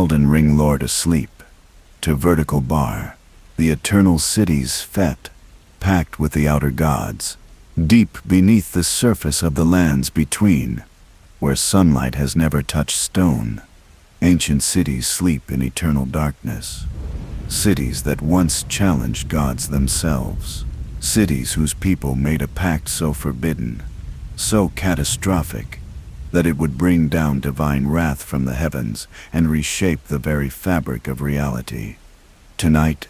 Elden Ring lord asleep, to vertical bar, the eternal city's fet, pact with the outer gods, deep beneath the surface of the lands between, where sunlight has never touched stone. Ancient cities sleep in eternal darkness. Cities that once challenged gods themselves. Cities whose people made a pact so forbidden, so catastrophic, that it would bring down divine wrath from the heavens and reshape the very fabric of reality. Tonight,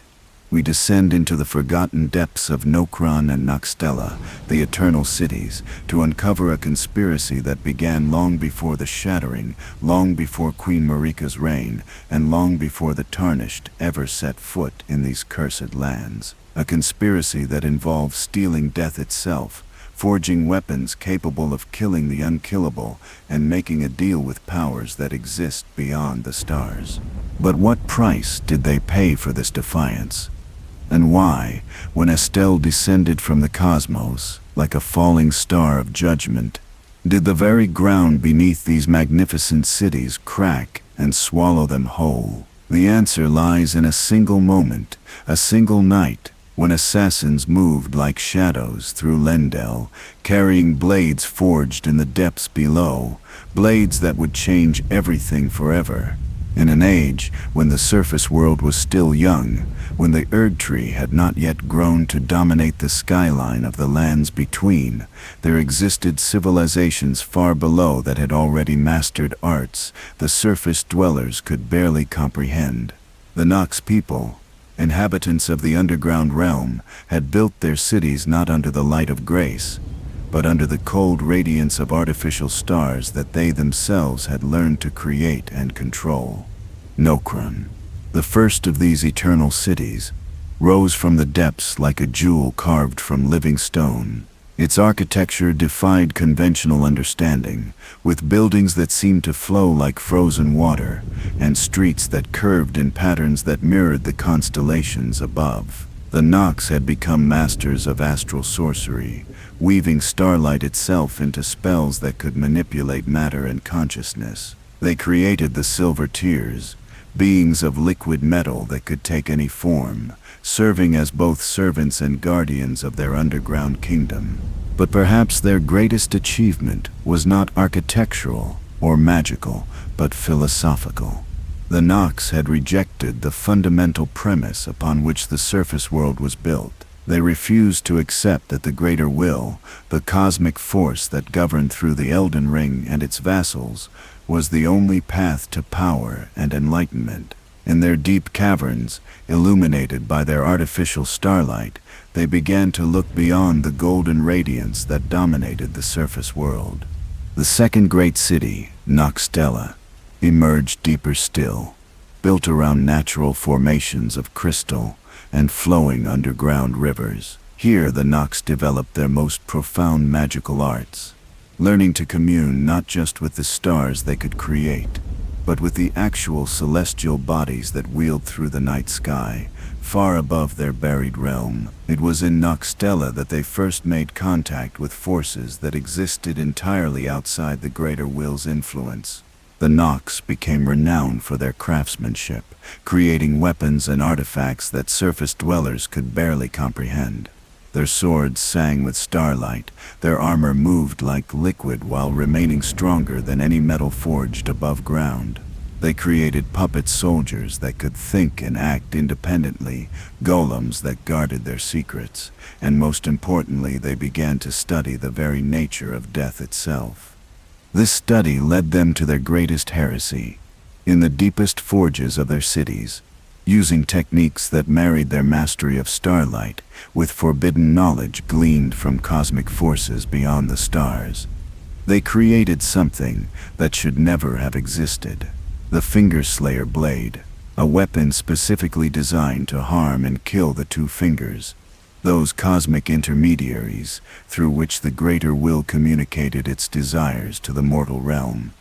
we descend into the forgotten depths of Nokron and Nokstella, the eternal cities, to uncover a conspiracy that began long before the Shattering, long before Queen Marika's reign, and long before the Tarnished ever set foot in these cursed lands. A conspiracy that involves stealing death itself, forging weapons capable of killing the unkillable, and making a deal with powers that exist beyond the stars. But what price did they pay for this defiance? And why, when Astel descended from the cosmos, like a falling star of judgment, did the very ground beneath these magnificent cities crack and swallow them whole? The answer lies in a single moment, a single night, when assassins moved like shadows through Lendel, carrying blades forged in the depths below, blades that would change everything forever. In an age when the surface world was still young, when the Erd Tree had not yet grown to dominate the skyline of the lands between, there existed civilizations far below that had already mastered arts the surface dwellers could barely comprehend. The Nox people, inhabitants of the underground realm, had built their cities not under the light of grace, but under the cold radiance of artificial stars that they themselves had learned to create and control. Nokron, the first of these eternal cities, rose from the depths like a jewel carved from living stone. Its architecture defied conventional understanding, with buildings that seemed to flow like frozen water, and streets that curved in patterns that mirrored the constellations above. The Nox had become masters of astral sorcery, weaving starlight itself into spells that could manipulate matter and consciousness. They created the Silver Tears, beings of liquid metal that could take any form, serving as both servants and guardians of their underground kingdom. But perhaps their greatest achievement was not architectural or magical, but philosophical. The Nox had rejected the fundamental premise upon which the surface world was built. They refused to accept that the greater will, the cosmic force that governed through the Elden Ring and its vassals, was the only path to power and enlightenment. In their deep caverns, illuminated by their artificial starlight, they began to look beyond the golden radiance that dominated the surface world. The second great city, Nokstella, emerged deeper still, built around natural formations of crystal and flowing underground rivers. Here the Nox developed their most profound magical arts, learning to commune not just with the stars they could create, but with the actual celestial bodies that wheeled through the night sky, far above their buried realm. It was in Nokstella that they first made contact with forces that existed entirely outside the greater will's influence. The Nox became renowned for their craftsmanship, creating weapons and artifacts that surface dwellers could barely comprehend. Their swords sang with starlight, their armor moved like liquid while remaining stronger than any metal forged above ground. They created puppet soldiers that could think and act independently, golems that guarded their secrets, and most importantly, they began to study the very nature of death itself. This study led them to their greatest heresy. In the deepest forges of their cities, using techniques that married their mastery of starlight with forbidden knowledge gleaned from cosmic forces beyond the stars, they created something that should never have existed: the Fingerslayer Blade, a weapon specifically designed to harm and kill the two fingers, those cosmic intermediaries through which the greater will communicated its desires to the mortal realm.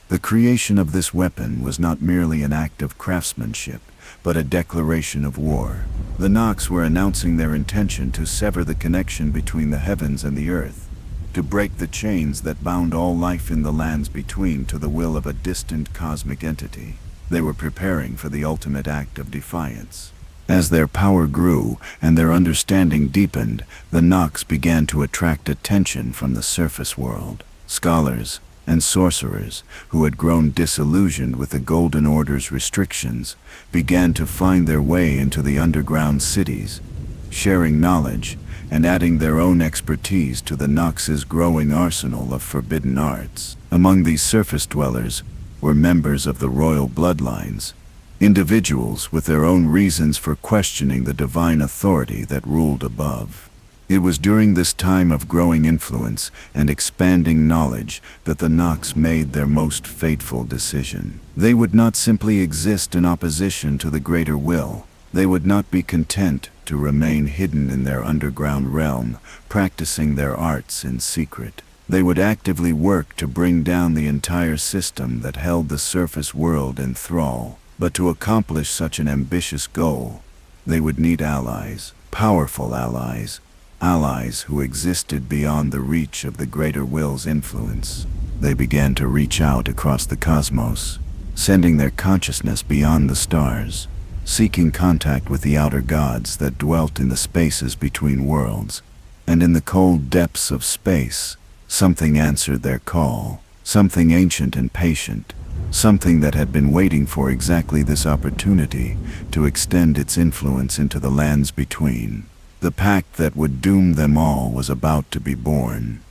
The creation of this weapon was not merely an act of craftsmanship, but a declaration of war. The Nox were announcing their intention to sever the connection between the heavens and the earth, to break the chains that bound all life in the lands between to the will of a distant cosmic entity. They were preparing for the ultimate act of defiance. As their power grew and their understanding deepened, the Noks began to attract attention from the surface world. Scholars and sorcerers, who had grown disillusioned with the Golden Order's restrictions, began to find their way into the underground cities, sharing knowledge and adding their own expertise to the Noks' growing arsenal of forbidden arts. Among these surface dwellers were members of the royal bloodlines, individuals with their own reasons for questioning the divine authority that ruled above. It was during this time of growing influence and expanding knowledge that the Noks made their most fateful decision. They would not simply exist in opposition to the greater will. They would not be content to remain hidden in their underground realm, practicing their arts in secret. They would actively work to bring down the entire system that held the surface world in thrall. But to accomplish such an ambitious goal, they would need allies, powerful allies, allies who existed beyond the reach of the greater will's influence. They began to reach out across the cosmos, sending their consciousness beyond the stars, seeking contact with the outer gods that dwelt in the spaces between worlds. And in the cold depths of space, something answered their call, something ancient and patient, something that had been waiting for exactly this opportunity to extend its influence into the lands between. The pact that would doom them all was about to be born.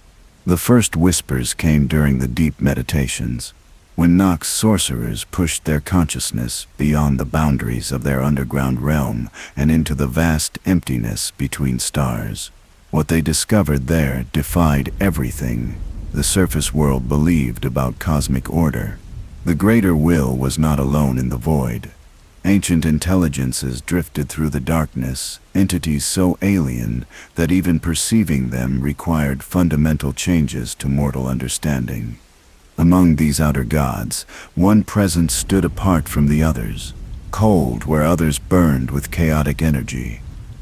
The first whispers came during the deep meditations, when Noks sorcerers pushed their consciousness beyond the boundaries of their underground realm and into the vast emptiness between stars. What they discovered there defied everything the surface world believed about cosmic order. The greater will was not alone in the void. Ancient intelligences drifted through the darkness, entities so alien that even perceiving them required fundamental changes to mortal understanding. Among these outer gods, one presence stood apart from the others, cold where others burned with chaotic energy,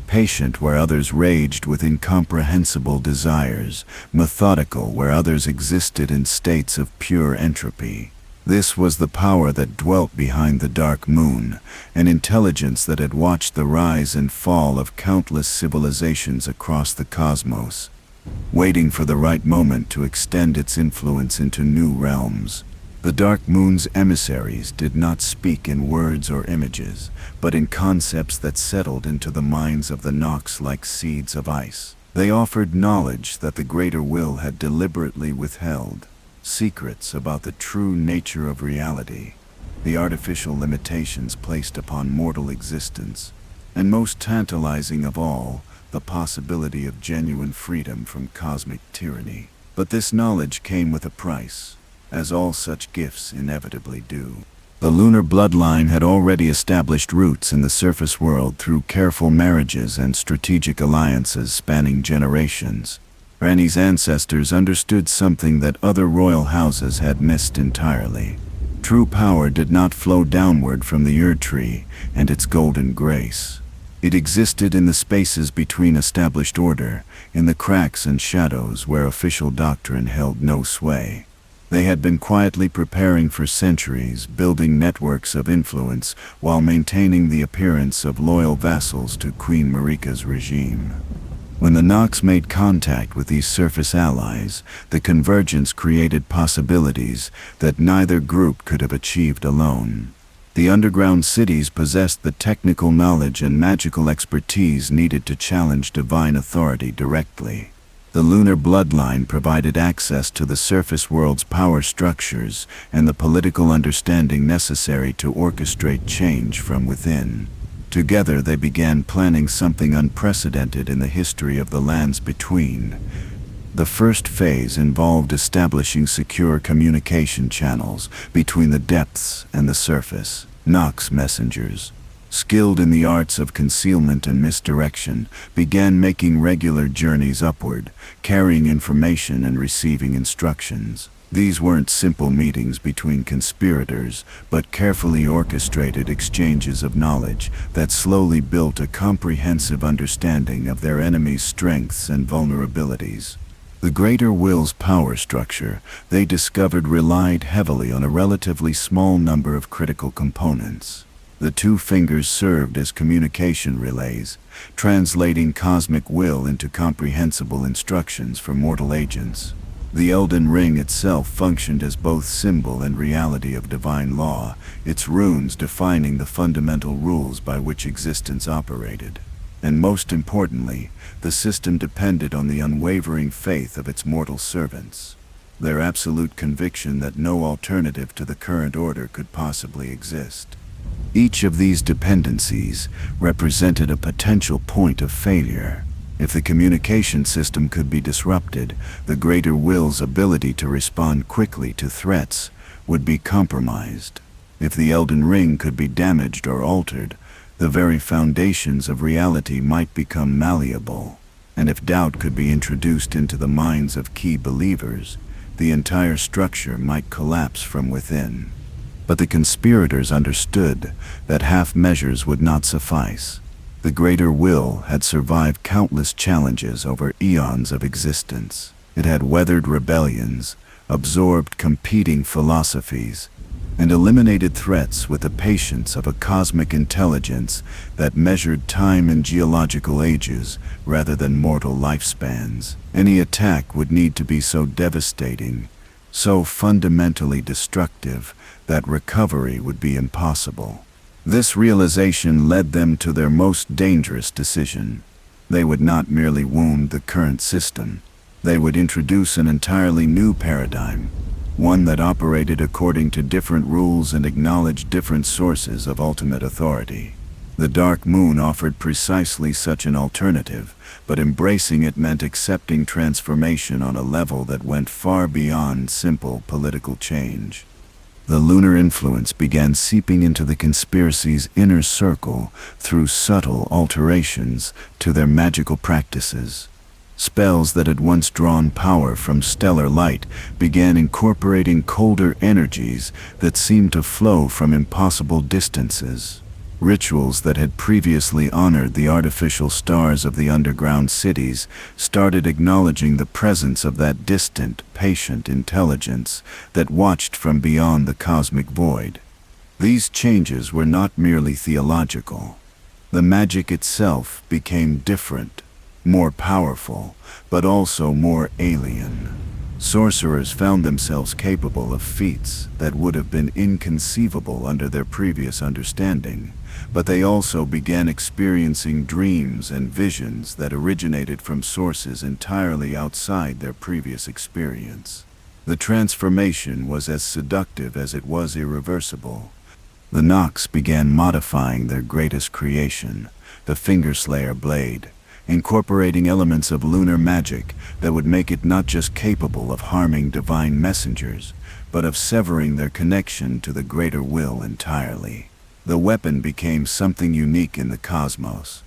patient where others raged with incomprehensible desires, methodical where others existed in states of pure entropy. This was the power that dwelt behind the dark moon, an intelligence that had watched the rise and fall of countless civilizations across the cosmos, waiting for the right moment to extend its influence into new realms. The dark moon's emissaries did not speak in words or images, but in concepts that settled into the minds of the Noks like seeds of ice. They offered knowledge that the greater will had deliberately withheld, secrets about the true nature of reality, the artificial limitations placed upon mortal existence, and most tantalizing of all, the possibility of genuine freedom from cosmic tyranny. But this knowledge came with a price, as all such gifts inevitably do. The lunar bloodline had already established roots in the surface world through careful marriages and strategic alliances spanning generations. Ranni's ancestors understood something that other royal houses had missed entirely. True power did not flow downward from the Ur tree and its golden grace. It existed in the spaces between established order, in the cracks and shadows where official doctrine held no sway. They had been quietly preparing for centuries, building networks of influence while maintaining the appearance of loyal vassals to Queen Marika's regime. When the Noks made contact with these surface allies, the convergence created possibilities that neither group could have achieved alone. The underground cities possessed the technical knowledge and magical expertise needed to challenge divine authority directly. The lunar bloodline provided access to the surface world's power structures and the political understanding necessary to orchestrate change from within. Together they began planning something unprecedented in the history of the lands between. The first phase involved establishing secure communication channels between the depths and the surface. Noks messengers, skilled in the arts of concealment and misdirection, began making regular journeys upward, carrying information and receiving instructions. These weren't simple meetings between conspirators, but carefully orchestrated exchanges of knowledge that slowly built a comprehensive understanding of their enemy's strengths and vulnerabilities. The greater will's power structure, they discovered, relied heavily on a relatively small number of critical components. The two fingers served as communication relays, translating cosmic will into comprehensible instructions for mortal agents. The Elden Ring itself functioned as both symbol and reality of divine law, its runes defining the fundamental rules by which existence operated. And most importantly, the system depended on the unwavering faith of its mortal servants, their absolute conviction that no alternative to the current order could possibly exist. Each of these dependencies represented a potential point of failure. If the communication system could be disrupted, the greater will's ability to respond quickly to threats would be compromised. If the Elden Ring could be damaged or altered, the very foundations of reality might become malleable. And if doubt could be introduced into the minds of key believers, the entire structure might collapse from within. But the conspirators understood that half measures would not suffice. The greater will had survived countless challenges over eons of existence. It had weathered rebellions, absorbed competing philosophies, and eliminated threats with the patience of a cosmic intelligence that measured time in geological ages rather than mortal lifespans. Any attack would need to be so devastating, so fundamentally destructive, that recovery would be impossible. This realization led them to their most dangerous decision. They would not merely wound the current system. They would introduce an entirely new paradigm, one that operated according to different rules and acknowledged different sources of ultimate authority. The Dark Moon offered precisely such an alternative, but embracing it meant accepting transformation on a level that went far beyond simple political change. The lunar influence began seeping into the conspiracy's inner circle through subtle alterations to their magical practices. Spells that had once drawn power from stellar light began incorporating colder energies that seemed to flow from impossible distances. Rituals that had previously honored the artificial stars of the underground cities started acknowledging the presence of that distant, patient intelligence that watched from beyond the cosmic void. These changes were not merely theological. The magic itself became different, more powerful, but also more alien. Sorcerers found themselves capable of feats that would have been inconceivable under their previous understanding, but they also began experiencing dreams and visions that originated from sources entirely outside their previous experience. The transformation was as seductive as it was irreversible. The Noks began modifying their greatest creation, the Fingerslayer Blade, incorporating elements of lunar magic that would make it not just capable of harming divine messengers, but of severing their connection to the greater will entirely. The weapon became something unique in the cosmos,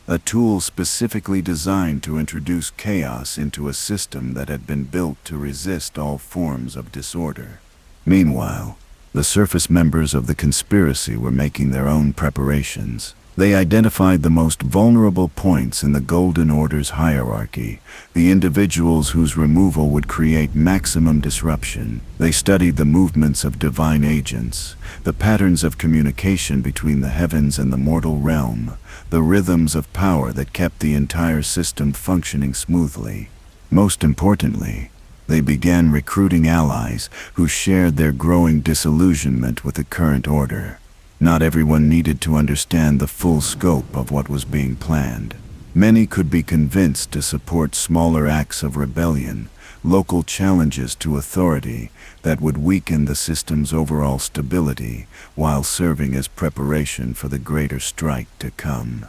a tool specifically designed to introduce chaos into a system that had been built to resist all forms of disorder. Meanwhile, the surface members of the conspiracy were making their own preparations. They identified the most vulnerable points in the Golden Order's hierarchy, the individuals whose removal would create maximum disruption. They studied the movements of divine agents, the patterns of communication between the heavens and the mortal realm, the rhythms of power that kept the entire system functioning smoothly. Most importantly, they began recruiting allies who shared their growing disillusionment with the current order. Not everyone needed to understand the full scope of what was being planned. Many could be convinced to support smaller acts of rebellion, local challenges to authority that would weaken the system's overall stability while serving as preparation for the greater strike to come.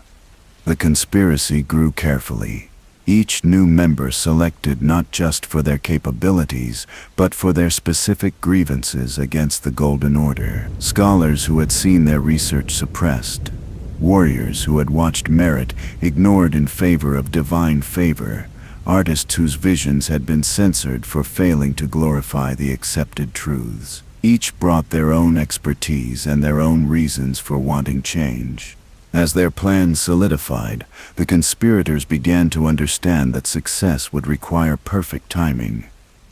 The conspiracy grew carefully. Each new member selected not just for their capabilities, but for their specific grievances against the Golden Order. Scholars who had seen their research suppressed, warriors who had watched merit ignored in favor of divine favor, artists whose visions had been censored for failing to glorify the accepted truths. Each brought their own expertise and their own reasons for wanting change. As their plans solidified, the conspirators began to understand that success would require perfect timing.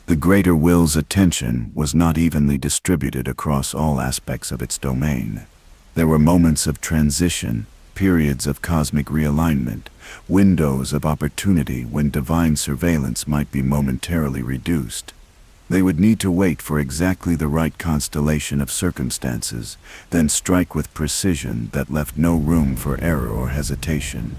The greater will's attention was not evenly distributed across all aspects of its domain. There were moments of transition, periods of cosmic realignment, windows of opportunity when divine surveillance might be momentarily reduced. They would need to wait for exactly the right constellation of circumstances, then strike with precision that left no room for error or hesitation.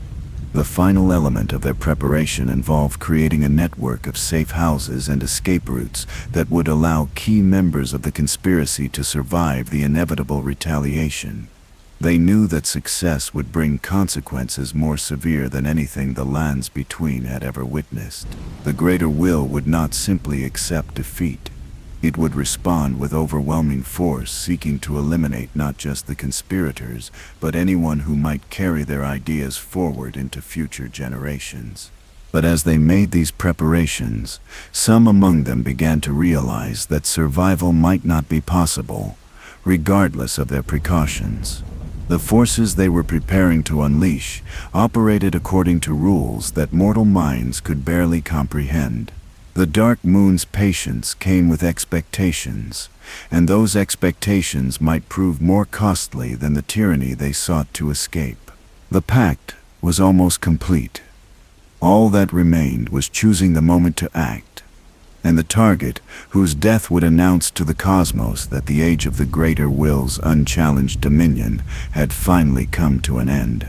The final element of their preparation involved creating a network of safe houses and escape routes that would allow key members of the conspiracy to survive the inevitable retaliation. They knew that success would bring consequences more severe than anything the lands between had ever witnessed. The greater will would not simply accept defeat. It would respond with overwhelming force, seeking to eliminate not just the conspirators, but anyone who might carry their ideas forward into future generations. But as they made these preparations, some among them began to realize that survival might not be possible, regardless of their precautions. The forces they were preparing to unleash operated according to rules that mortal minds could barely comprehend. The Dark Moon's patience came with expectations, and those expectations might prove more costly than the tyranny they sought to escape. The Pact was almost complete. All that remained was choosing the moment to act, and the target whose death would announce to the cosmos that the age of the greater will's unchallenged dominion had finally come to an end.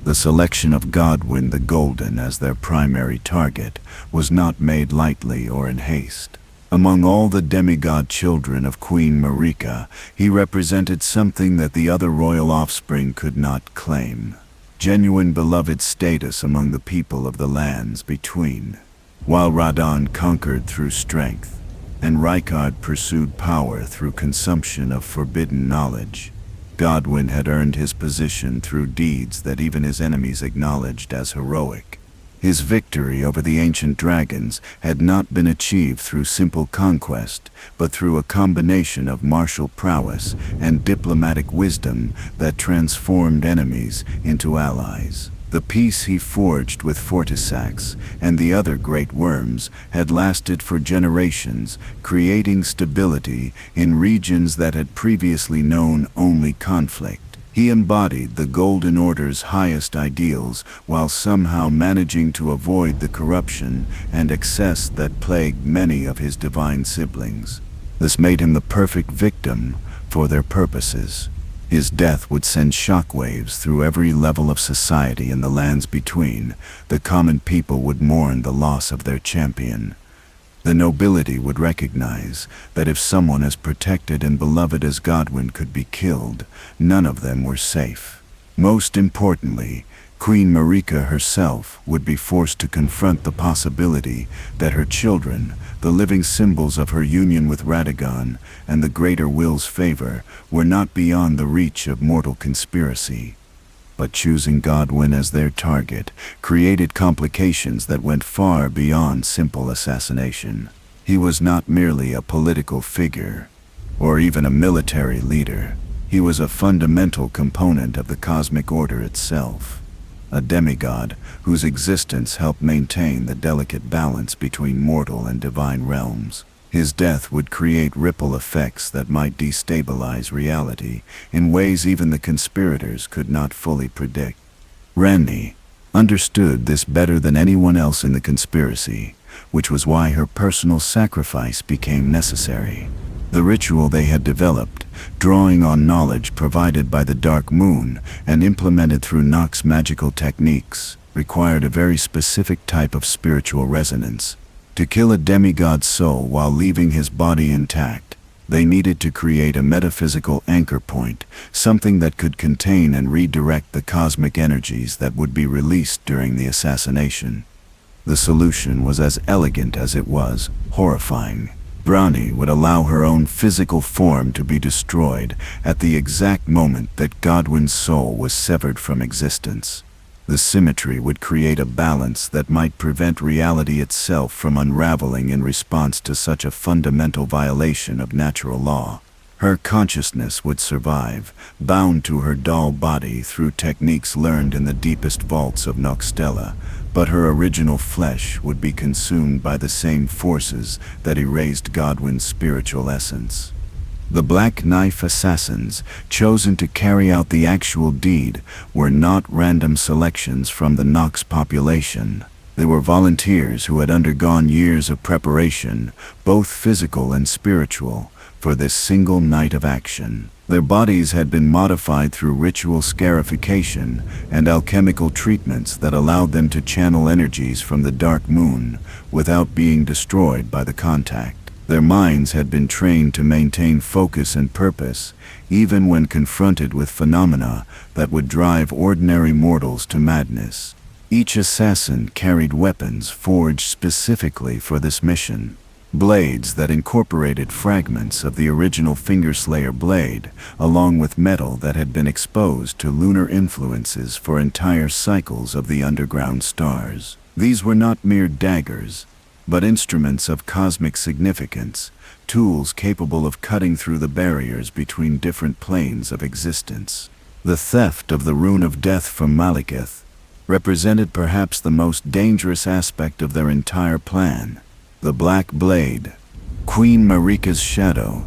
The selection of Godwyn the Golden as their primary target was not made lightly or in haste. Among all the demigod children of Queen Marika, he represented something that the other royal offspring could not claim: genuine beloved status among the people of the lands between. While Radon conquered through strength, and Rykard pursued power through consumption of forbidden knowledge, Godwyn had earned his position through deeds that even his enemies acknowledged as heroic. His victory over the ancient dragons had not been achieved through simple conquest, but through a combination of martial prowess and diplomatic wisdom that transformed enemies into allies. The peace he forged with Fortisax and the other great worms had lasted for generations, creating stability in regions that had previously known only conflict. He embodied the Golden Order's highest ideals while somehow managing to avoid the corruption and excess that plagued many of his divine siblings. This made him the perfect victim for their purposes. His death would send shockwaves through every level of society in the lands between. The common people would mourn the loss of their champion. The nobility would recognize that if someone as protected and beloved as Godwyn could be killed, none of them were safe. Most importantly, Queen Marika herself would be forced to confront the possibility that her children, the living symbols of her union with Radagon and the greater will's favor, were not beyond the reach of mortal conspiracy. But choosing Godwyn as their target created complications that went far beyond simple assassination. He was not merely a political figure, or even a military leader. He was a fundamental component of the cosmic order itself. A demigod whose existence helped maintain the delicate balance between mortal and divine realms. His death would create ripple effects that might destabilize reality in ways even the conspirators could not fully predict. Ranni understood this better than anyone else in the conspiracy, which was why her personal sacrifice became necessary. The ritual they had developed, drawing on knowledge provided by the Dark Moon and implemented through Nox's magical techniques, required a very specific type of spiritual resonance. To kill a demigod's soul while leaving his body intact, they needed to create a metaphysical anchor point, something that could contain and redirect the cosmic energies that would be released during the assassination. The solution was as elegant as it was horrifying. Ranni would allow her own physical form to be destroyed at the exact moment that Godwyn's soul was severed from existence. The symmetry would create a balance that might prevent reality itself from unraveling in response to such a fundamental violation of natural law. Her consciousness would survive, bound to her dull body through techniques learned in the deepest vaults of Nokstella, but her original flesh would be consumed by the same forces that erased Godwyn's spiritual essence. The Black Knife assassins, chosen to carry out the actual deed, were not random selections from the Nox population. They were volunteers who had undergone years of preparation, both physical and spiritual, for this single night of action. Their bodies had been modified through ritual scarification and alchemical treatments that allowed them to channel energies from the dark moon without being destroyed by the contact. Their minds had been trained to maintain focus and purpose, even when confronted with phenomena that would drive ordinary mortals to madness. Each assassin carried weapons forged specifically for this mission. Blades that incorporated fragments of the original Fingerslayer Blade, along with metal that had been exposed to lunar influences for entire cycles of the underground stars. These were not mere daggers, but instruments of cosmic significance, tools capable of cutting through the barriers between different planes of existence. The theft of the Rune of Death from Malekith represented perhaps the most dangerous aspect of their entire plan. The Black Blade, Queen Marika's shadow,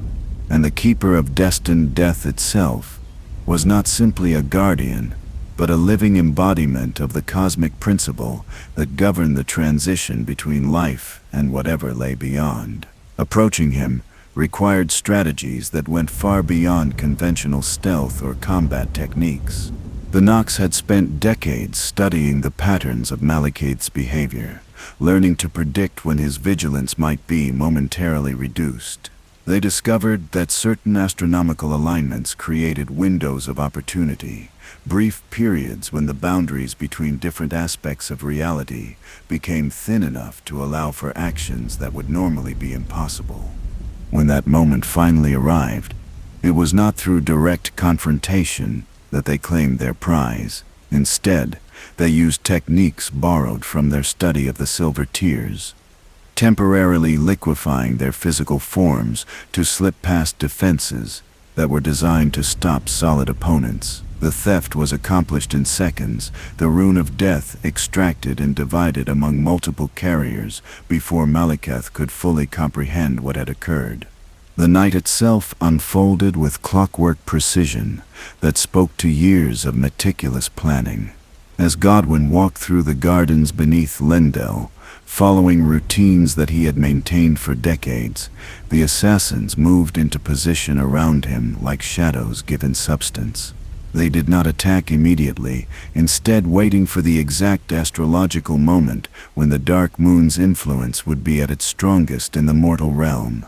and the Keeper of Destined Death itself, was not simply a guardian, but a living embodiment of the cosmic principle that governed the transition between life and whatever lay beyond. Approaching him required strategies that went far beyond conventional stealth or combat techniques. The Nox had spent decades studying the patterns of Malekith's behavior, learning to predict when his vigilance might be momentarily reduced. They discovered that certain astronomical alignments created windows of opportunity, brief periods when the boundaries between different aspects of reality became thin enough to allow for actions that would normally be impossible. When that moment finally arrived, it was not through direct confrontation that they claimed their prize. Instead, they used techniques borrowed from their study of the Silver Tears, temporarily liquefying their physical forms to slip past defenses that were designed to stop solid opponents. The theft was accomplished in seconds, the Rune of Death extracted and divided among multiple carriers before Malekith could fully comprehend what had occurred. The night itself unfolded with clockwork precision that spoke to years of meticulous planning. As Godwyn walked through the gardens beneath Lendel, following routines that he had maintained for decades, the assassins moved into position around him like shadows given substance. They did not attack immediately, instead waiting for the exact astrological moment when the dark moon's influence would be at its strongest in the mortal realm.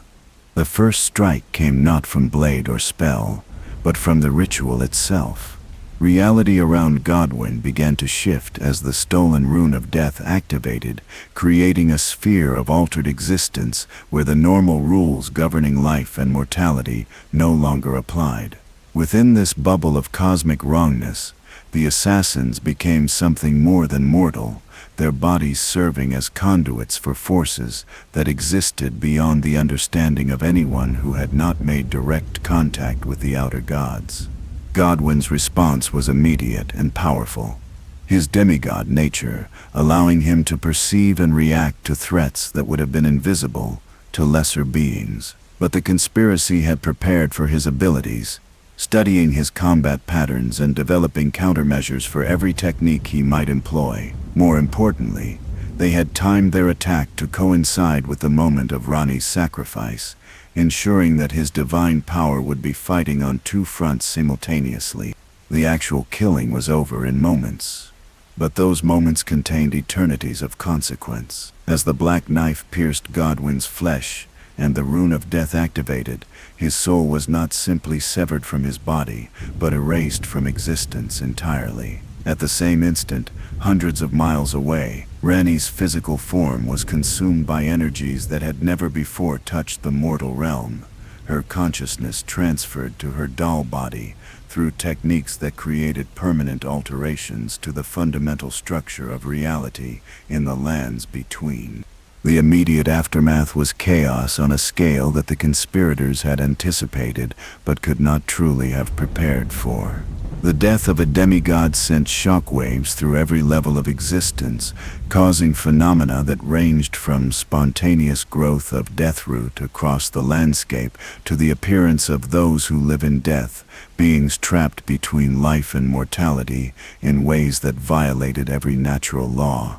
The first strike came not from blade or spell, but from the ritual itself. Reality around Godwyn began to shift as the stolen Rune of Death activated, creating a sphere of altered existence where the normal rules governing life and mortality no longer applied. Within this bubble of cosmic wrongness, the assassins became something more than mortal, their bodies serving as conduits for forces that existed beyond the understanding of anyone who had not made direct contact with the outer gods. Godwyn's response was immediate and powerful, his demigod nature allowing him to perceive and react to threats that would have been invisible to lesser beings. But the conspiracy had prepared for his abilities, studying his combat patterns and developing countermeasures for every technique he might employ. More importantly, they had timed their attack to coincide with the moment of Ranni's sacrifice, ensuring that his divine power would be fighting on two fronts simultaneously. The actual killing was over in moments, but those moments contained eternities of consequence. As the black knife pierced Godwyn's flesh and the Rune of Death activated, his soul was not simply severed from his body, but erased from existence entirely. At the same instant, hundreds of miles away, Ranni's physical form was consumed by energies that had never before touched the mortal realm. Her consciousness transferred to her dull body through techniques that created permanent alterations to the fundamental structure of reality in the lands between. The immediate aftermath was chaos on a scale that the conspirators had anticipated but could not truly have prepared for. The death of a demigod sent shockwaves through every level of existence, causing phenomena that ranged from spontaneous growth of deathroot across the landscape to the appearance of those who live in death, beings trapped between life and mortality in ways that violated every natural law.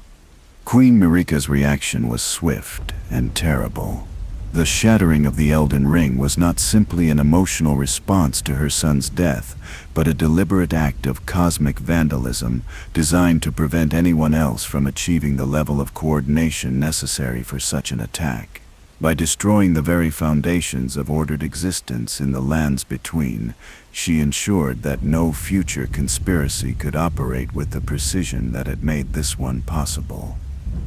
Queen Marika's reaction was swift and terrible. The shattering of the Elden Ring was not simply an emotional response to her son's death, but a deliberate act of cosmic vandalism designed to prevent anyone else from achieving the level of coordination necessary for such an attack. By destroying the very foundations of ordered existence in the lands between, she ensured that no future conspiracy could operate with the precision that had made this one possible.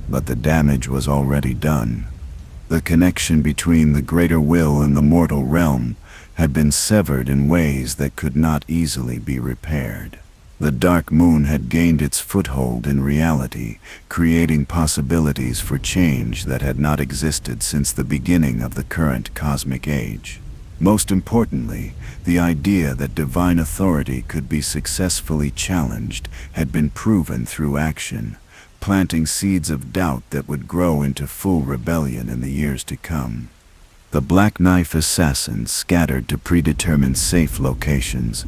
But the damage was already done. The connection between the greater will and the mortal realm had been severed in ways that could not easily be repaired. The dark moon had gained its foothold in reality, creating possibilities for change that had not existed since the beginning of the current cosmic age. Most importantly, the idea that divine authority could be successfully challenged had been proven through action, planting seeds of doubt that would grow into full rebellion in the years to come. The Black Knife assassins scattered to predetermined safe locations,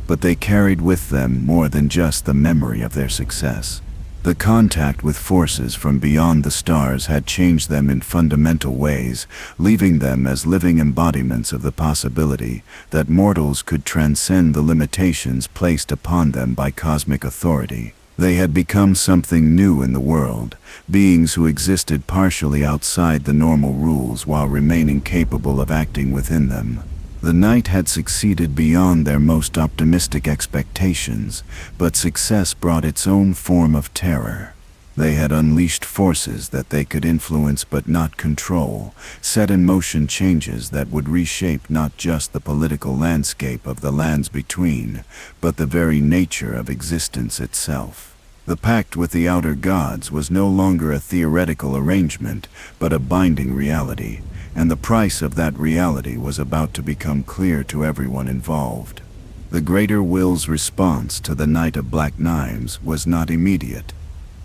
but they carried with them more than just the memory of their success. The contact with forces from beyond the stars had changed them in fundamental ways, leaving them as living embodiments of the possibility that mortals could transcend the limitations placed upon them by cosmic authority. They had become something new in the world, beings who existed partially outside the normal rules while remaining capable of acting within them. The night had succeeded beyond their most optimistic expectations, but success brought its own form of terror. They had unleashed forces that they could influence but not control, set in motion changes that would reshape not just the political landscape of the lands between, but the very nature of existence itself. The pact with the outer gods was no longer a theoretical arrangement, but a binding reality, and the price of that reality was about to become clear to everyone involved. The greater will's response to the Night of Black Knives was not immediate,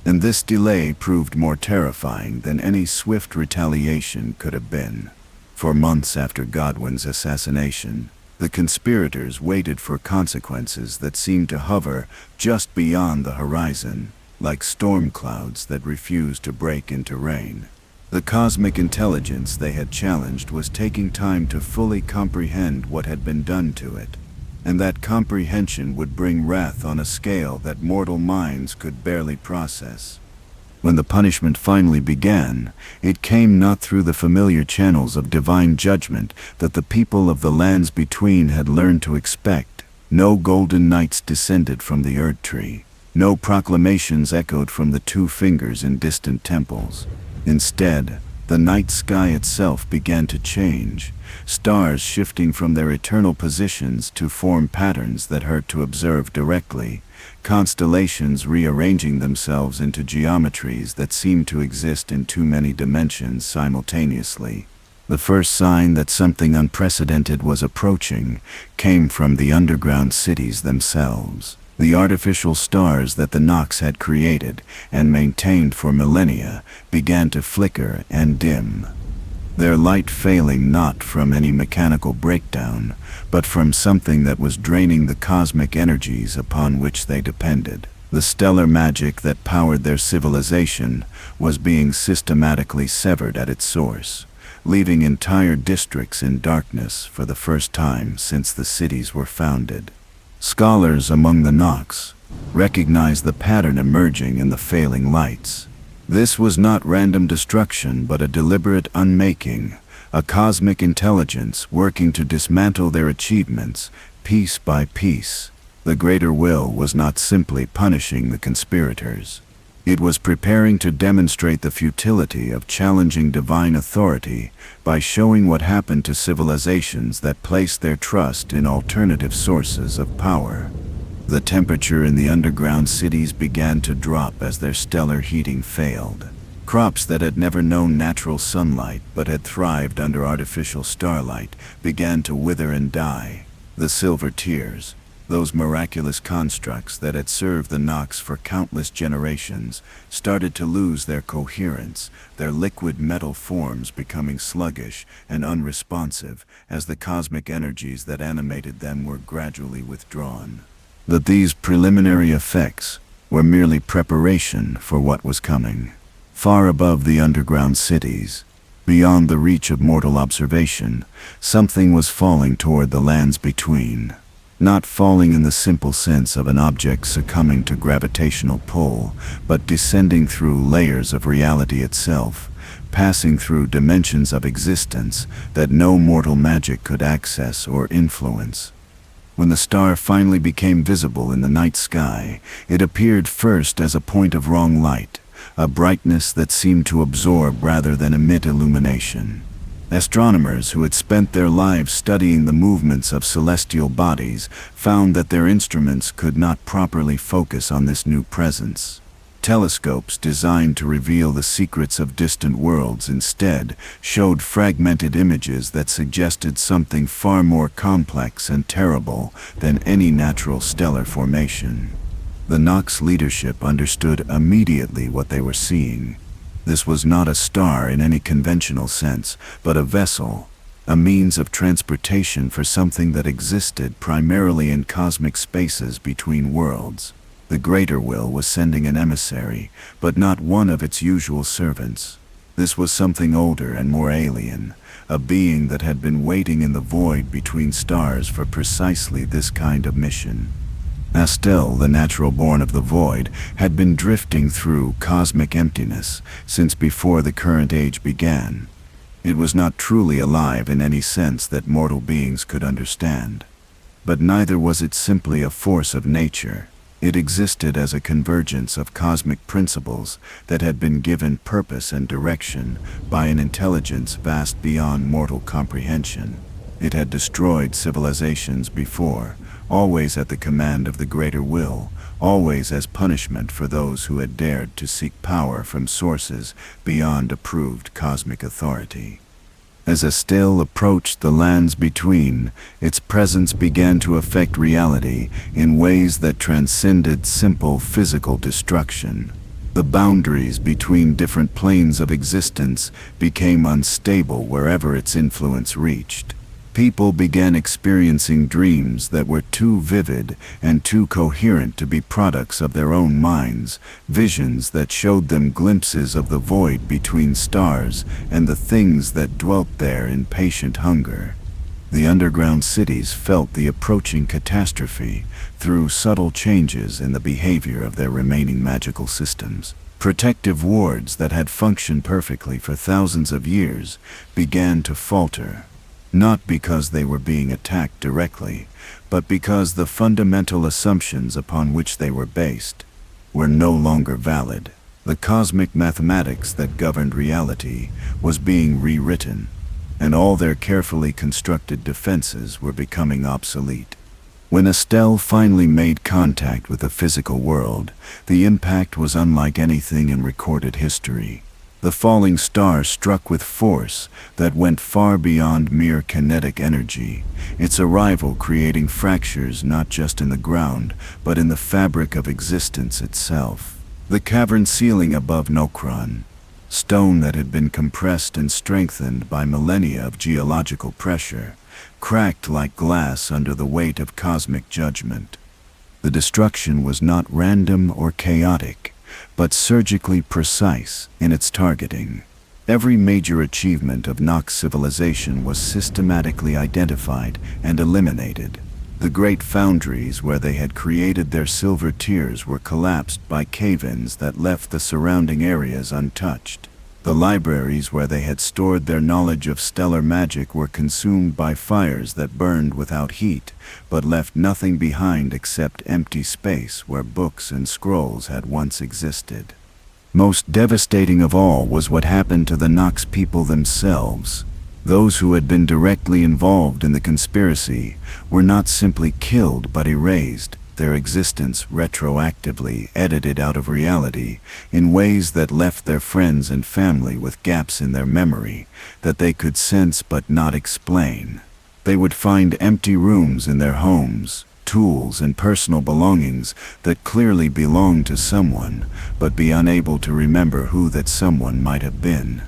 and this delay proved more terrifying than any swift retaliation could have been. For months after Godwyn's assassination, the conspirators waited for consequences that seemed to hover just beyond the horizon, like storm clouds that refused to break into rain. The cosmic intelligence they had challenged was taking time to fully comprehend what had been done to it, and that comprehension would bring wrath on a scale that mortal minds could barely process. When the punishment finally began, it came not through the familiar channels of divine judgment that the people of the lands between had learned to expect. No golden knights descended from the Erd Tree. No proclamations echoed from the two fingers in distant temples. Instead, the night sky itself began to change, stars shifting from their eternal positions to form patterns that hurt to observe directly, constellations rearranging themselves into geometries that seemed to exist in too many dimensions simultaneously. The first sign that something unprecedented was approaching came from the underground cities themselves. The artificial stars that the Nox had created and maintained for millennia began to flicker and dim, their light failing not from any mechanical breakdown, but from something that was draining the cosmic energies upon which they depended. The stellar magic that powered their civilization was being systematically severed at its source, leaving entire districts in darkness for the first time since the cities were founded. Scholars among the Nox recognized the pattern emerging in the failing lights. This was not random destruction but a deliberate unmaking, a cosmic intelligence working to dismantle their achievements piece by piece. The greater will was not simply punishing the conspirators. It was preparing to demonstrate the futility of challenging divine authority by showing what happened to civilizations that placed their trust in alternative sources of power. The temperature in the underground cities began to drop as their stellar heating failed. Crops that had never known natural sunlight but had thrived under artificial starlight began to wither and die. The silver tears, those miraculous constructs that had served the Noks for countless generations, started to lose their coherence, their liquid metal forms becoming sluggish and unresponsive as the cosmic energies that animated them were gradually withdrawn. But these preliminary effects were merely preparation for what was coming. Far above the underground cities, beyond the reach of mortal observation, something was falling toward the lands between. Not falling in the simple sense of an object succumbing to gravitational pull, but descending through layers of reality itself, passing through dimensions of existence that no mortal magic could access or influence. When the star finally became visible in the night sky, it appeared first as a point of wrong light, a brightness that seemed to absorb rather than emit illumination. Astronomers who had spent their lives studying the movements of celestial bodies found that their instruments could not properly focus on this new presence. Telescopes designed to reveal the secrets of distant worlds instead showed fragmented images that suggested something far more complex and terrible than any natural stellar formation. The Noks leadership understood immediately what they were seeing. This was not a star in any conventional sense, but a vessel, a means of transportation for something that existed primarily in cosmic spaces between worlds. The Greater Will was sending an emissary, but not one of its usual servants. This was something older and more alien, a being that had been waiting in the void between stars for precisely this kind of mission. Astel, the natural born of the void, had been drifting through cosmic emptiness since before the current age began. It was not truly alive in any sense that mortal beings could understand. But neither was it simply a force of nature. It existed as a convergence of cosmic principles that had been given purpose and direction by an intelligence vast beyond mortal comprehension. It had destroyed civilizations before, always at the command of the Greater Will, always as punishment for those who had dared to seek power from sources beyond approved cosmic authority. As Astel approached the lands between, its presence began to affect reality in ways that transcended simple physical destruction. The boundaries between different planes of existence became unstable wherever its influence reached. People began experiencing dreams that were too vivid and too coherent to be products of their own minds, visions that showed them glimpses of the void between stars and the things that dwelt there in patient hunger. The underground cities felt the approaching catastrophe through subtle changes in the behavior of their remaining magical systems. Protective wards that had functioned perfectly for thousands of years began to falter. Not because they were being attacked directly, but because the fundamental assumptions upon which they were based were no longer valid. The cosmic mathematics that governed reality was being rewritten, and all their carefully constructed defenses were becoming obsolete. When Astel finally made contact with the physical world, the impact was unlike anything in recorded history. The falling star struck with force that went far beyond mere kinetic energy, its arrival creating fractures not just in the ground, but in the fabric of existence itself. The cavern ceiling above Nokron, stone that had been compressed and strengthened by millennia of geological pressure, cracked like glass under the weight of cosmic judgment. The destruction was not random or chaotic, but surgically precise in its targeting. Every major achievement of Nox civilization was systematically identified and eliminated. The great foundries where they had created their silver tiers were collapsed by cave-ins that left the surrounding areas untouched. The libraries where they had stored their knowledge of stellar magic were consumed by fires that burned without heat, but left nothing behind except empty space where books and scrolls had once existed. Most devastating of all was what happened to the Nox people themselves. Those who had been directly involved in the conspiracy were not simply killed but erased. their existence retroactively edited out of reality in ways that left their friends and family with gaps in their memory that they could sense but not explain. They would find empty rooms in their homes, tools and personal belongings that clearly belonged to someone, but be unable to remember who that someone might have been.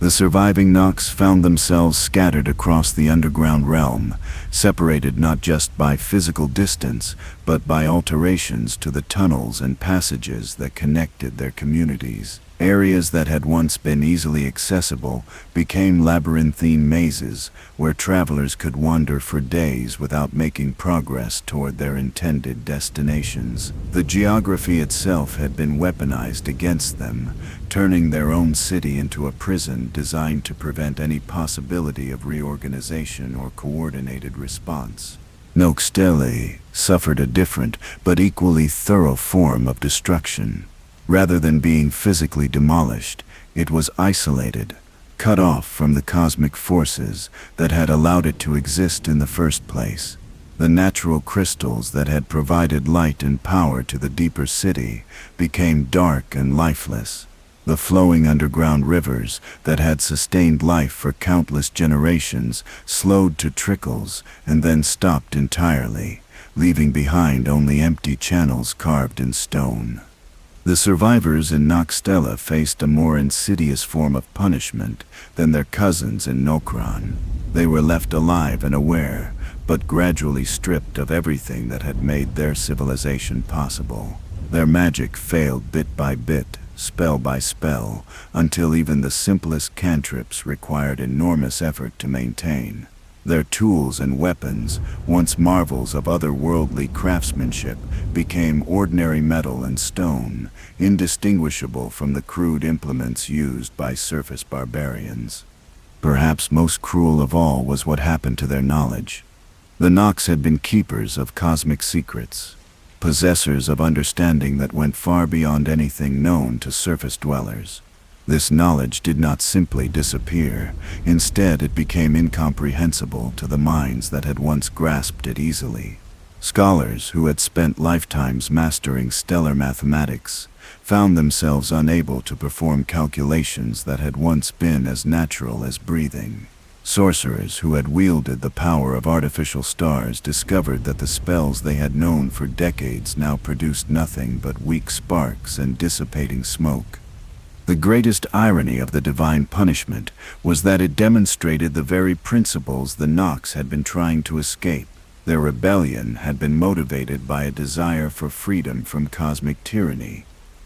The surviving Noks found themselves scattered across the underground realm, separated not just by physical distance, but by alterations to the tunnels and passages that connected their communities. Areas that had once been easily accessible became labyrinthine mazes where travelers could wander for days without making progress toward their intended destinations. The geography itself had been weaponized against them, turning their own city into a prison designed to prevent any possibility of reorganization or coordinated response. Nokstella suffered a different but equally thorough form of destruction. Rather than being physically demolished, it was isolated, cut off from the cosmic forces that had allowed it to exist in the first place. The natural crystals that had provided light and power to the deeper city became dark and lifeless. The flowing underground rivers that had sustained life for countless generations slowed to trickles and then stopped entirely, leaving behind only empty channels carved in stone. The survivors in Nokstella faced a more insidious form of punishment than their cousins in Nokron. They were left alive and aware, but gradually stripped of everything that had made their civilization possible. Their magic failed bit by bit, spell by spell, until even the simplest cantrips required enormous effort to maintain. Their tools and weapons, once marvels of otherworldly craftsmanship, became ordinary metal and stone, indistinguishable from the crude implements used by surface barbarians. Perhaps most cruel of all was what happened to their knowledge. The Noks had been keepers of cosmic secrets, possessors of understanding that went far beyond anything known to surface dwellers. This knowledge did not simply disappear. Instead, it became incomprehensible to the minds that had once grasped it easily. Scholars who had spent lifetimes mastering stellar mathematics found themselves unable to perform calculations that had once been as natural as breathing. Sorcerers who had wielded the power of artificial stars discovered that the spells they had known for decades now produced nothing but weak sparks and dissipating smoke. The greatest irony of the divine punishment was that it demonstrated the very principles the Noks had been trying to escape. Their rebellion had been motivated by a desire for freedom from cosmic tyranny,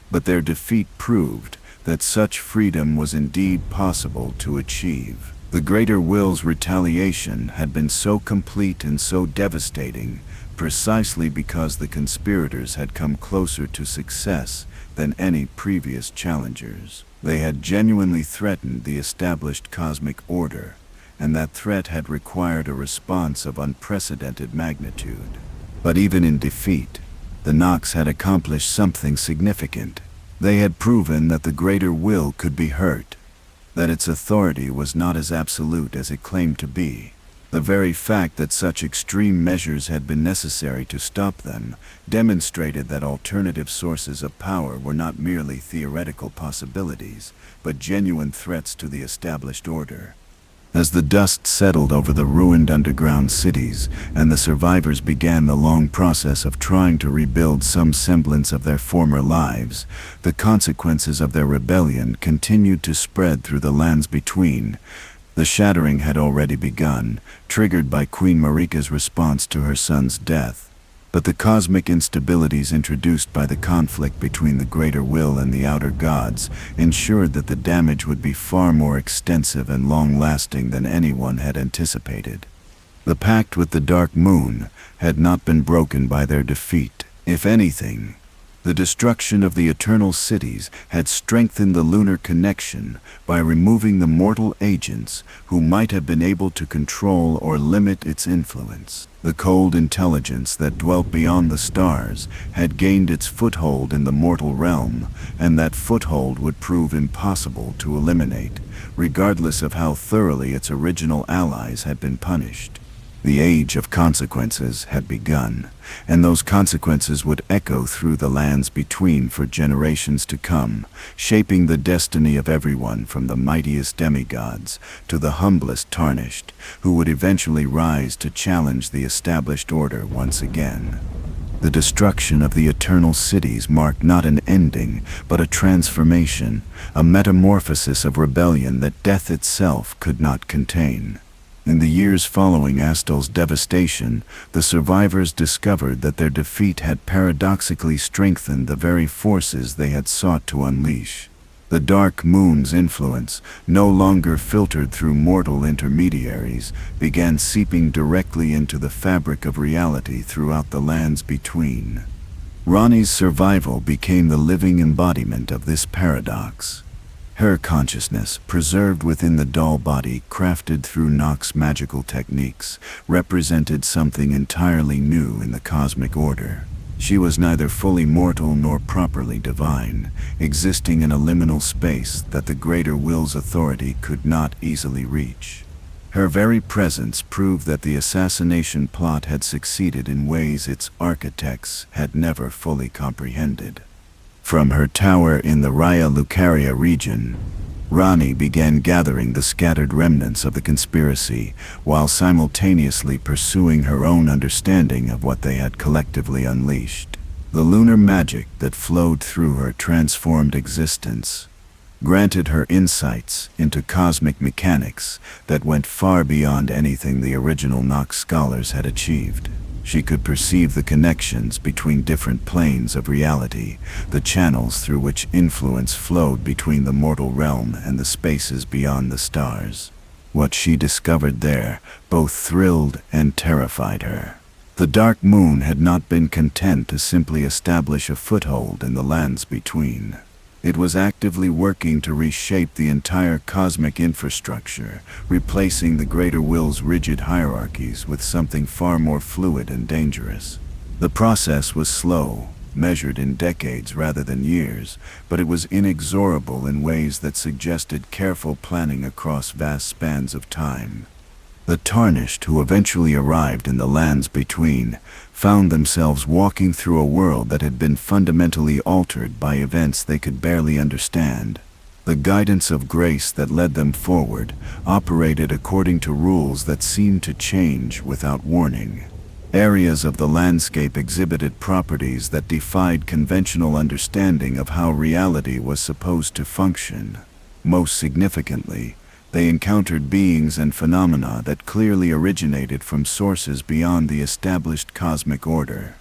but their defeat proved that such freedom was indeed possible to achieve. The Greater Will's retaliation had been so complete and so devastating precisely because the conspirators had come closer to success than any previous challengers. They had genuinely threatened the established cosmic order, and that threat had required a response of unprecedented magnitude. But even in defeat, the Noks had accomplished something significant. They had proven that the Greater Will could be hurt, that its authority was not as absolute as it claimed to be. The very fact that such extreme measures had been necessary to stop them demonstrated that alternative sources of power were not merely theoretical possibilities, but genuine threats to the established order. As the dust settled over the ruined underground cities, and the survivors began the long process of trying to rebuild some semblance of their former lives, the consequences of their rebellion continued to spread through the lands between. The shattering had already begun, triggered by Queen Marika's response to her son's death. But the cosmic instabilities introduced by the conflict between the Greater Will and the Outer Gods ensured that the damage would be far more extensive and long-lasting than anyone had anticipated. The pact with the Dark Moon had not been broken by their defeat. If anything, the destruction of the eternal cities had strengthened the lunar connection by removing the mortal agents who might have been able to control or limit its influence. The cold intelligence that dwelt beyond the stars had gained its foothold in the mortal realm, and that foothold would prove impossible to eliminate, regardless of how thoroughly its original allies had been punished. The age of consequences had begun, and those consequences would echo through the lands between for generations to come, shaping the destiny of everyone from the mightiest demigods to the humblest tarnished, who would eventually rise to challenge the established order once again. The destruction of the eternal cities marked not an ending, but a transformation, a metamorphosis of rebellion that death itself could not contain. In the years following Astel's devastation, the survivors discovered that their defeat had paradoxically strengthened the very forces they had sought to unleash. The Dark Moon's influence, no longer filtered through mortal intermediaries, began seeping directly into the fabric of reality throughout the lands between. Ranni's survival became the living embodiment of this paradox. Her consciousness, preserved within the doll body crafted through Nok's magical techniques, represented something entirely new in the cosmic order. She was neither fully mortal nor properly divine, existing in a liminal space that the greater will's authority could not easily reach. Her very presence proved that the assassination plot had succeeded in ways its architects had never fully comprehended. From her tower in the Raya Lucaria region, Ranni began gathering the scattered remnants of the conspiracy, while simultaneously pursuing her own understanding of what they had collectively unleashed. The lunar magic that flowed through her transformed existence granted her insights into cosmic mechanics that went far beyond anything the original Nok scholars had achieved. She could perceive the connections between different planes of reality, the channels through which influence flowed between the mortal realm and the spaces beyond the stars. What she discovered there both thrilled and terrified her. The Dark Moon had not been content to simply establish a foothold in the lands between. It was actively working to reshape the entire cosmic infrastructure, replacing the greater will's rigid hierarchies with something far more fluid and dangerous. The process was slow, measured in decades rather than years, but it was inexorable in ways that suggested careful planning across vast spans of time. The Tarnished, who eventually arrived in the lands between, found themselves walking through a world that had been fundamentally altered by events they could barely understand. The guidance of grace that led them forward operated according to rules that seemed to change without warning. Areas of the landscape exhibited properties that defied conventional understanding of how reality was supposed to function. Most significantly, they encountered beings and phenomena that clearly originated from sources beyond the established cosmic order.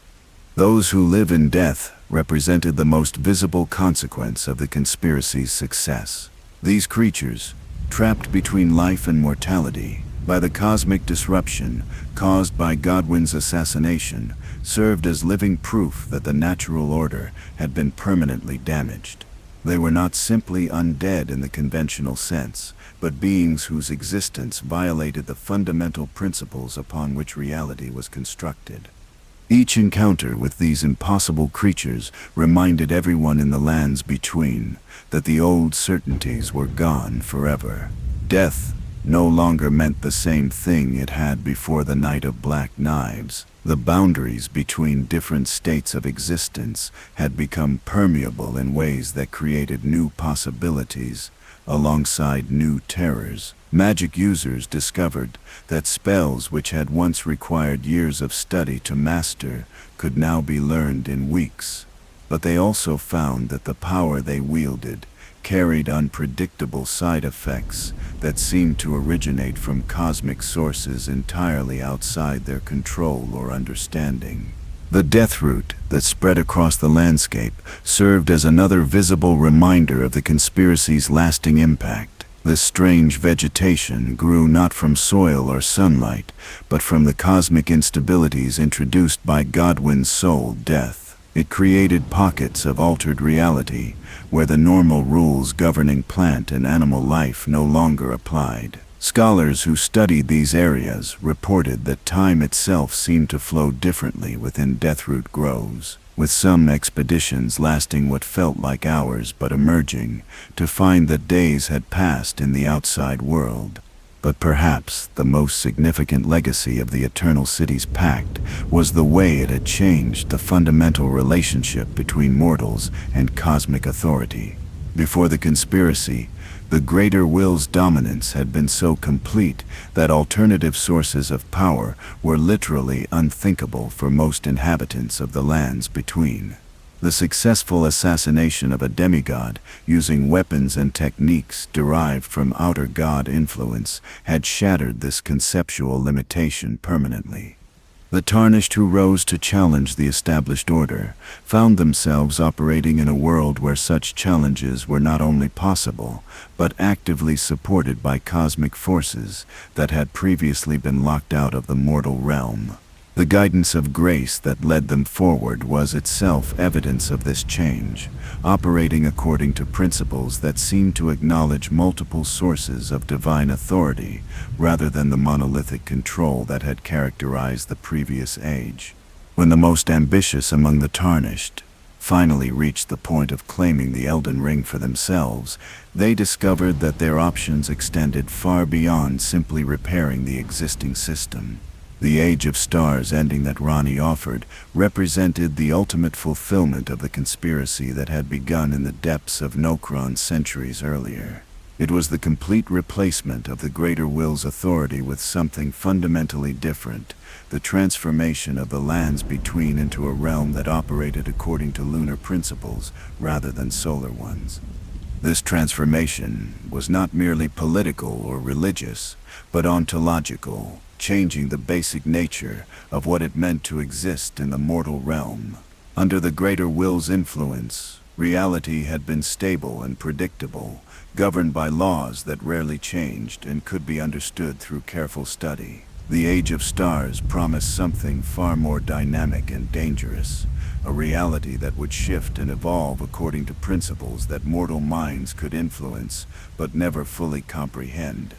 Those who live in death represented the most visible consequence of the conspiracy's success. These creatures, trapped between life and mortality by the cosmic disruption caused by Godwyn's assassination, served as living proof that the natural order had been permanently damaged. They were not simply undead in the conventional sense, but beings whose existence violated the fundamental principles upon which reality was constructed. Each encounter with these impossible creatures reminded everyone in the lands between that the old certainties were gone forever. Death no longer meant the same thing it had before the Night of Black Knives. The boundaries between different states of existence had become permeable in ways that created new possibilities, alongside new terrors. Magic users discovered that spells which had once required years of study to master could now be learned in weeks. But they also found that the power they wielded carried unpredictable side effects that seemed to originate from cosmic sources entirely outside their control or understanding. The death root that spread across the landscape served as another visible reminder of the conspiracy's lasting impact. This strange vegetation grew not from soil or sunlight, but from the cosmic instabilities introduced by Godwyn's soul death. It created pockets of altered reality, where the normal rules governing plant and animal life no longer applied. Scholars who studied these areas reported that time itself seemed to flow differently within deathroot groves, with some expeditions lasting what felt like hours but emerging to find that days had passed in the outside world. But perhaps the most significant legacy of the Eternal Cities Pact was the way it had changed the fundamental relationship between mortals and cosmic authority. Before the conspiracy, the Greater Will's dominance had been so complete that alternative sources of power were literally unthinkable for most inhabitants of the lands between. The successful assassination of a demigod using weapons and techniques derived from outer god influence had shattered this conceptual limitation permanently. The tarnished who rose to challenge the established order found themselves operating in a world where such challenges were not only possible, but actively supported by cosmic forces that had previously been locked out of the mortal realm. The guidance of grace that led them forward was itself evidence of this change, operating according to principles that seemed to acknowledge multiple sources of divine authority rather than the monolithic control that had characterized the previous age. When the most ambitious among the tarnished finally reached the point of claiming the Elden Ring for themselves, they discovered that their options extended far beyond simply repairing the existing system. The Age of Stars ending that Ranni offered represented the ultimate fulfillment of the conspiracy that had begun in the depths of Nokron centuries earlier. It was the complete replacement of the Greater Will's authority with something fundamentally different, the transformation of the lands between into a realm that operated according to lunar principles rather than solar ones. This transformation was not merely political or religious, but ontological, changing the basic nature of what it meant to exist in the mortal realm. Under the Greater Will's influence, reality had been stable and predictable, governed by laws that rarely changed and could be understood through careful study. The Age of Stars promised something far more dynamic and dangerous, a reality that would shift and evolve according to principles that mortal minds could influence but never fully comprehend.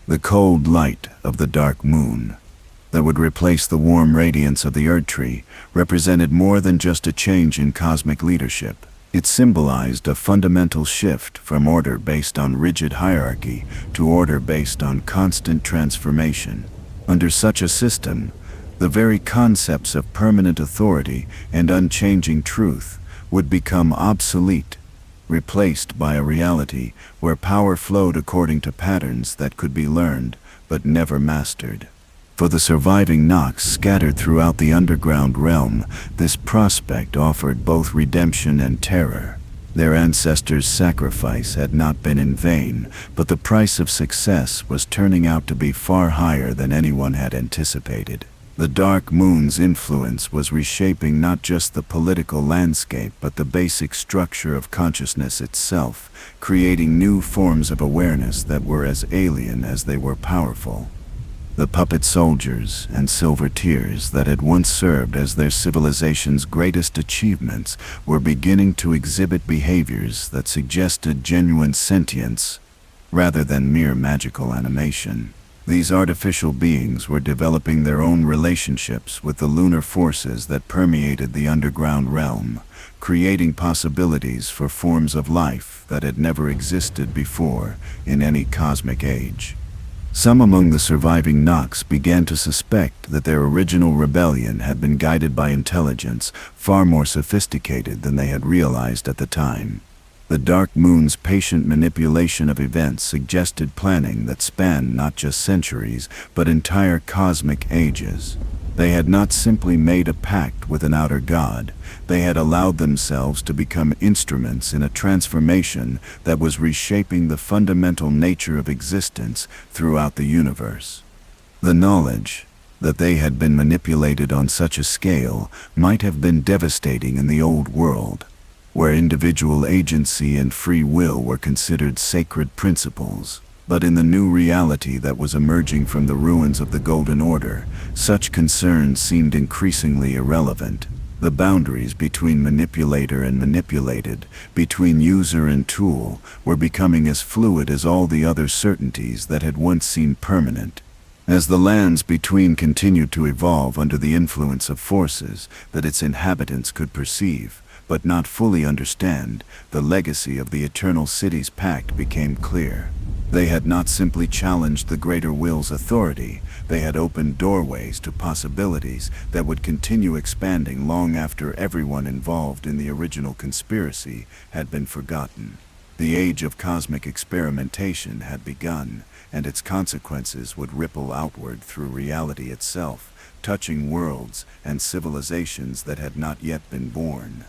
The cold light of the dark moon that would replace the warm radiance of the Erdtree represented more than just a change in cosmic leadership. It symbolized a fundamental shift from order based on rigid hierarchy to order based on constant transformation. Under such a system, the very concepts of permanent authority and unchanging truth would become obsolete, replaced by a reality where power flowed according to patterns that could be learned but never mastered. For the surviving Noks scattered throughout the underground realm, this prospect offered both redemption and terror. Their ancestors' sacrifice had not been in vain, but the price of success was turning out to be far higher than anyone had anticipated. The Dark Moon's influence was reshaping not just the political landscape but the basic structure of consciousness itself, creating new forms of awareness that were as alien as they were powerful. The puppet soldiers and silver tears that had once served as their civilization's greatest achievements were beginning to exhibit behaviors that suggested genuine sentience rather than mere magical animation. These artificial beings were developing their own relationships with the lunar forces that permeated the underground realm, creating possibilities for forms of life that had never existed before in any cosmic age. Some among the surviving Noks began to suspect that their original rebellion had been guided by intelligence far more sophisticated than they had realized at the time. The Dark Moon's patient manipulation of events suggested planning that spanned not just centuries, but entire cosmic ages. They had not simply made a pact with an outer god, they had allowed themselves to become instruments in a transformation that was reshaping the fundamental nature of existence throughout the universe. The knowledge that they had been manipulated on such a scale might have been devastating in the old world, where individual agency and free will were considered sacred principles. But in the new reality that was emerging from the ruins of the Golden Order, such concerns seemed increasingly irrelevant. The boundaries between manipulator and manipulated, between user and tool, were becoming as fluid as all the other certainties that had once seemed permanent. As the lands between continued to evolve under the influence of forces that its inhabitants could perceive, but not fully understand, the legacy of the Eternal Cities Pact became clear. They had not simply challenged the greater will's authority, they had opened doorways to possibilities that would continue expanding long after everyone involved in the original conspiracy had been forgotten. The age of cosmic experimentation had begun, and its consequences would ripple outward through reality itself, touching worlds and civilizations that had not yet been born.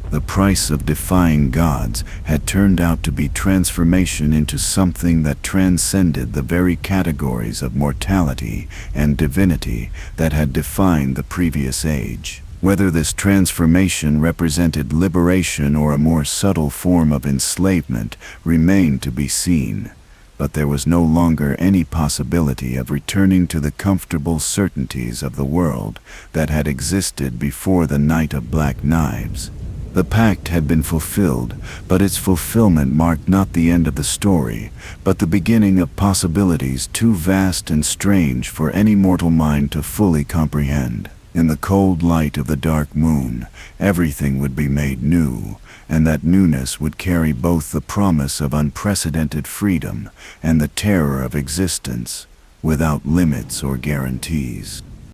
The price of defying gods had turned out to be transformation into something that transcended the very categories of mortality and divinity that had defined the previous age. Whether this transformation represented liberation or a more subtle form of enslavement remained to be seen, but there was no longer any possibility of returning to the comfortable certainties of the world that had existed before the Night of Black Knives. The pact had been fulfilled, but its fulfillment marked not the end of the story, but the beginning of possibilities too vast and strange for any mortal mind to fully comprehend. In the cold light of the dark moon, everything would be made new, and that newness would carry both the promise of unprecedented freedom and the terror of existence, without limits or guarantees.